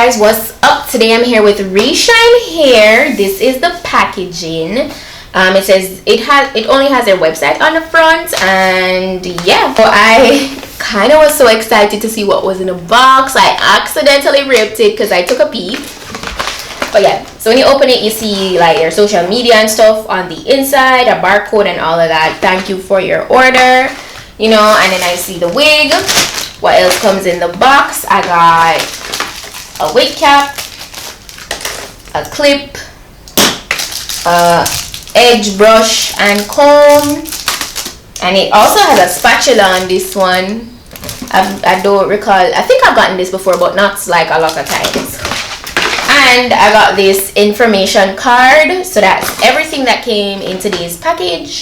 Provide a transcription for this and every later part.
guys, what's up? Today I'm here with Reshine Hair. This is the packaging. It says it only has their website on the front, and yeah, so I kind of was so excited to see what was in the box. I accidentally ripped it because I took a peep. But yeah, so when you open it, you see like their social media and stuff on the inside, a barcode and all of that. Thank you for your order, you know. And then I see the wig. What else comes in the box? I got a wig cap, a clip, edge brush and comb, and it also has a spatula on this one. I don't recall, I think I've gotten this before, but not like a lot of times. And I got this information card, so that's everything that came in today's package.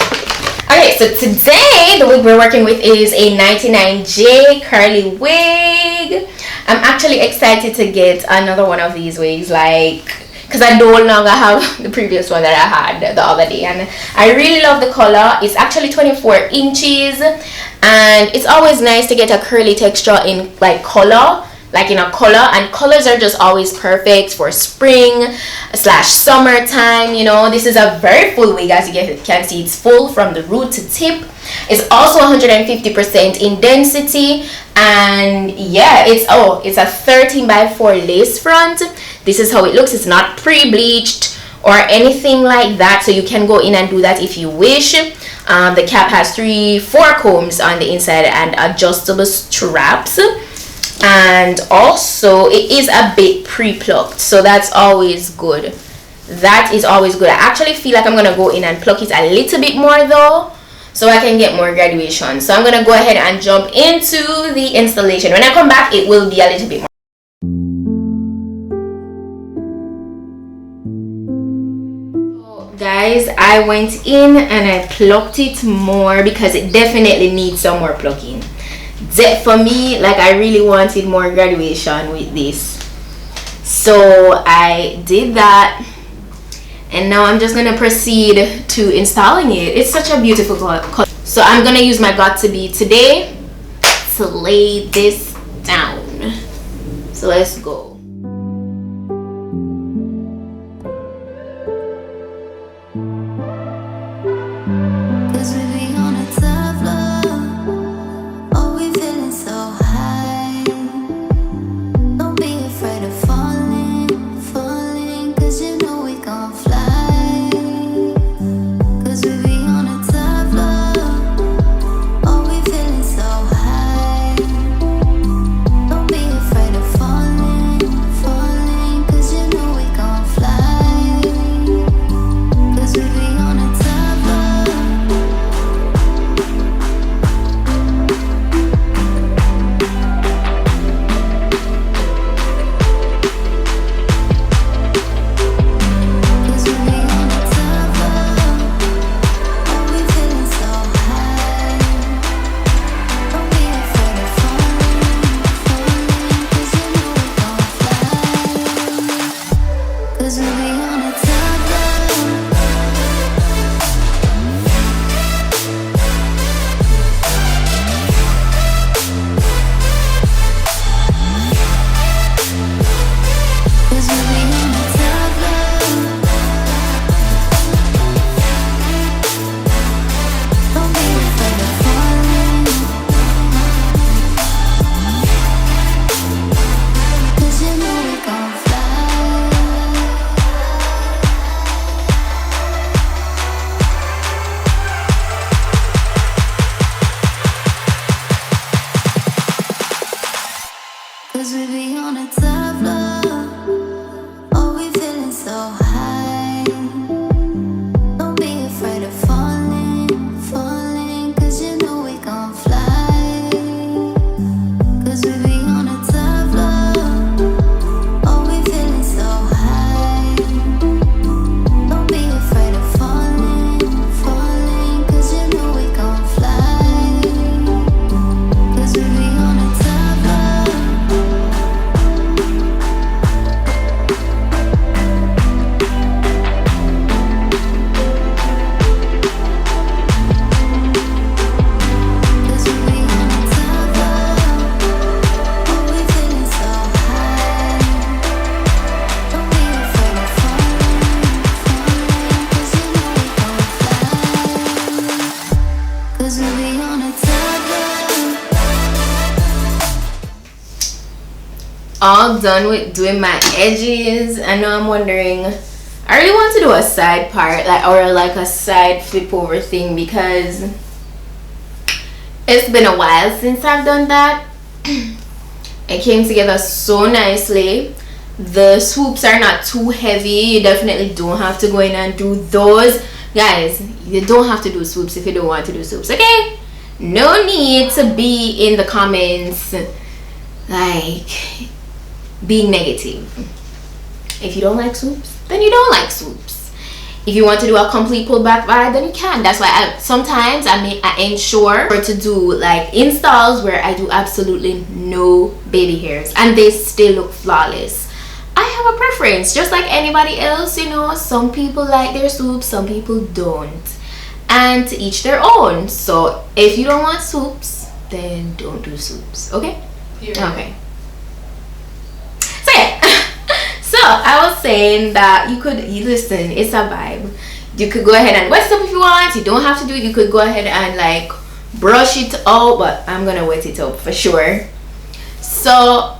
Okay, so today the wig we're working with is a 99J curly wig. I'm actually excited to get another one of these wigs, like, because I no longer have the previous one that I had the other day, and I really love the color. It's actually 24 inches, and it's always nice to get a curly texture in like color, like in a color, and colors are just always perfect for spring / summertime, you know. This is a very full wig, as you can see. It's full from the root to tip. It's also 150% in density, and yeah, it's a 13x4 lace front. This is how it looks. It's not pre-bleached or anything like that, so you can go in and do that if you wish. The cap has 4 combs on the inside and adjustable straps, and also it is a bit pre-plucked, so that's always good. That is always good. I actually feel like I'm gonna go in and pluck it a little bit more though, so I can get more graduation. So I'm gonna go ahead and jump into the installation. When I come back, it will be a little bit more. So guys, I went in and I plucked it more because it definitely needs some more plucking. For me, like, I really wanted more graduation with this, so I did that, and now I'm just gonna proceed to installing it. It's such a beautiful color, so I'm gonna use my Got To Be today to lay this down. So let's go. all done with doing my edges, and now I'm wondering, I really want to do a side part, or like a side flip over thing, because it's been a while since I've done that. It came together so nicely. The swoops are not too heavy. You definitely don't have to go in and do those. Guys, you don't have to do swoops if you don't want to do swoops, okay? No need to be in the comments like being negative. If you don't like swoops, then you don't like swoops. If you want to do a complete pullback vibe, then you can. That's why sometimes I ensure to do like installs where I do absolutely no baby hairs and they still look flawless. I have a preference, just like anybody else, you know. Some people like their swoops, some people don't, and to each their own. So if you don't want swoops, then don't do swoops, okay? Yeah. Okay. So yeah. So I was saying that you listen, it's a vibe. You could go ahead and wet it up if you want. You don't have to do it. You could go ahead and like brush it out, but I'm gonna wet it up for sure. So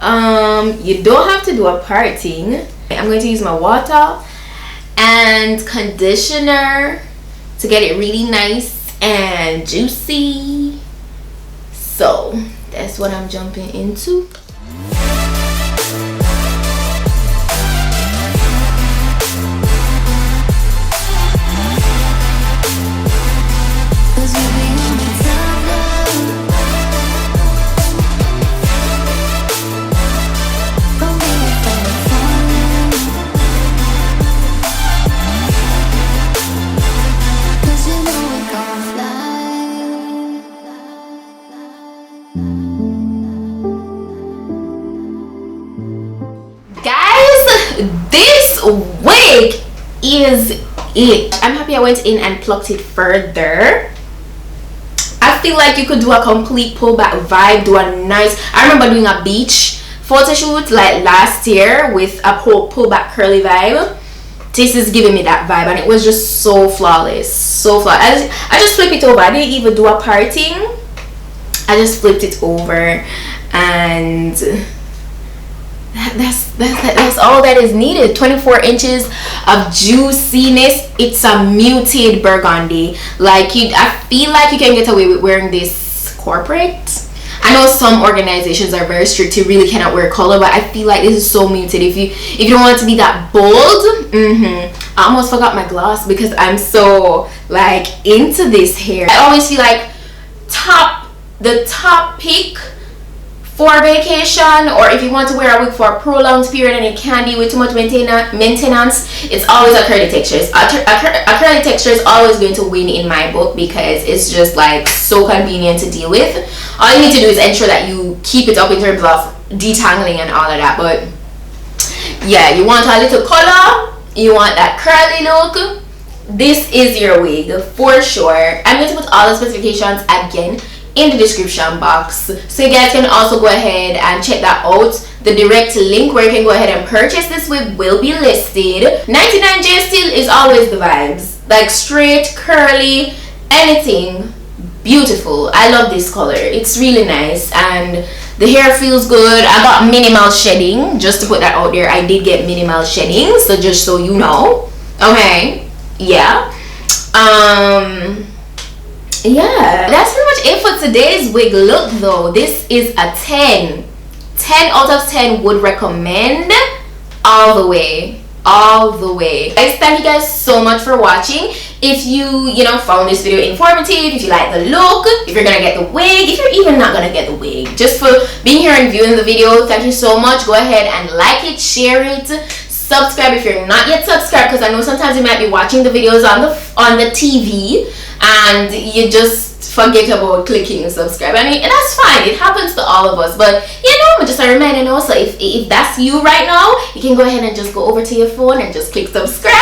you don't have to do a parting. I'm going to use my water and conditioner to get it really nice and juicy. So that's what I'm jumping into. This wig is it. I'm happy I went in and plucked it further. I feel like you could do a complete pullback vibe, do a nice, I remember doing a beach photo shoot like last year with a pullback curly vibe. This is giving me that vibe and it was just so flawless, so flawless. I just flipped it over. I didn't even do a parting. I just flipped it over, and that's all that is needed. 24 inches of juiciness. It's a muted burgundy. Like I feel like you can get away with wearing this corporate. I know some organizations are very strict, you really cannot wear color, but I feel like this is so muted. If you don't want it to be that bold. I almost forgot my gloss because I'm so like into this hair. I always feel like the top pick for vacation, or if you want to wear a wig for a prolonged period and it can't deal with too much maintenance, it's always a curly texture. A curly texture is always going to win in my book because it's just like so convenient to deal with. All you need to do is ensure that you keep it up in terms of detangling and all of that. But yeah, you want a little color, you want that curly look, this is your wig for sure. I'm going to put all the specifications again in the description box, so you guys can also go ahead and check that out. The direct link where you can go ahead and purchase this wig will be listed. 99J still is always the vibes, like straight, curly, anything beautiful. I love this color, it's really nice and the hair feels good. I got minimal shedding, just to put that out there. I did get minimal shedding, so just so you know. Okay, yeah. Yeah, that's pretty much it for today's wig look though. This is a 10 out of 10 would recommend, all the way. Guys, thank you guys so much for watching. If you found this video informative, if you like the look, if you're gonna get the wig, if you're even not gonna get the wig, just for being here and viewing the video, thank you so much. Go ahead and like it, share it, subscribe if you're not yet subscribed, because I know sometimes you might be watching the videos on the TV and you just forget about clicking subscribe. I mean, that's fine, it happens to all of us, but just a reminder also, if that's you right now, you can go ahead and just go over to your phone and just click subscribe.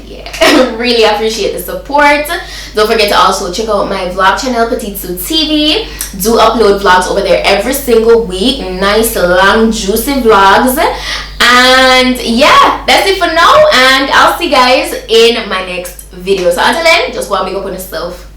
Yeah, really appreciate the support. Don't forget to also check out my vlog channel, PETITE-SUE TV. Do upload vlogs over there every single week, nice long juicy vlogs. And yeah, that's it for now, and I'll see you guys in my next video. So until then, just go and big up on yourself.